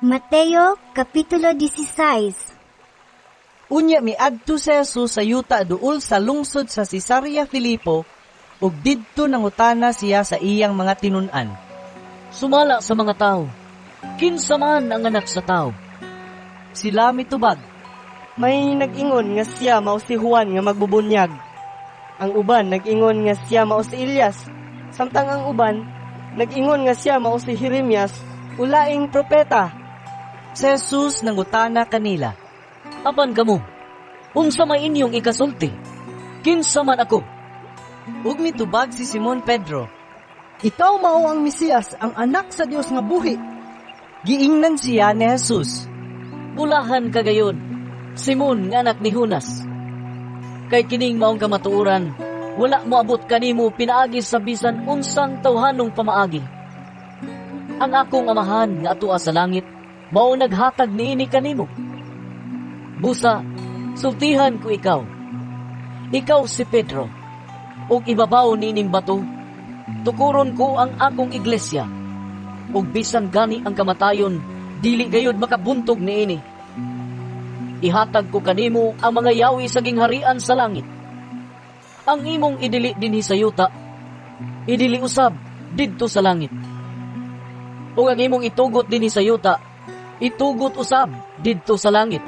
Mateo, Kapitulo 16. Unya miadto si Jesus sa yuta duol sa lungsod sa Cesarea Filipo, ug didto nangutana siya sa iyang mga tinun-an. Sumala sa mga tao. Kinsa man ang anak sa tao? Sila mitubag, May nag-ingon nga siya mao si Juan nga magbubunyag. Ang uban nag-ingon nga siya mao si Elias. Samtang ang uban nag-ingon nga siya mao si Jeremias, ulaing propeta. si Jesus nangutana kanila. Apan kamo, unsa may inyong ikasulti? Kinsa man ako? Ug mitubag si Simon Pedro. Ikaw mao ang Mesiyas, ang anak sa Dios nga buhi. Giingnan siya ni Jesus. Ulahan kagayon, Simon nga anak ni Jonas. Kay kining maong kamatuoran, wala mo abot kanimo pinaagi sa bisan unsang tawhanong pamaagi. Ang akong amahan nga atua sa langit, mao naghatag niini kanimo. Busa, sultihan ko ikaw. Ikaw si Pedro, ug ibabaw niining bato, tukuron ko ang akong iglesia, ug bisan gani ang kamatayon, dili gayud makabuntog niini. Ihatag ko kanimo ang mga yawi sa gingharian sa langit. Ang imong idili dinhi sa yuta, idili usab didto sa langit. Ug ang imong itugot dinhi sa yuta, itugot usab didto sa langit.